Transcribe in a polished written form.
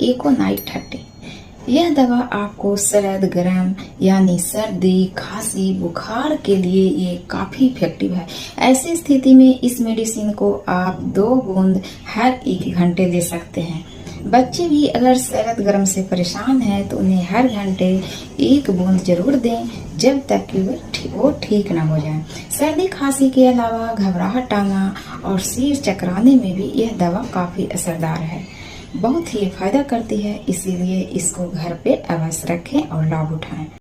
एकोनाइट 30। यह दवा आपको सर्द गर्म यानी सर्दी खांसी बुखार के लिए ये काफी इफेक्टिव है। ऐसी स्थिति में इस मेडिसिन को आप 2 बूंद हर 1 घंटे दे सकते हैं। बच्चे भी अगर सर्द गर्म से परेशान हैं तो उन्हें हर घंटे 1 बूंद जरूर दें जब तक कि वो ठीक न हो जाए। सर्दी खांसी के अलावा घबराहट आना और सिर चकराने में भी यह दवा काफी असरदार है। बहुत ही फायदा करती है, इसीलिए इसको घर पे अवश्य रखें और लाभ उठाएं।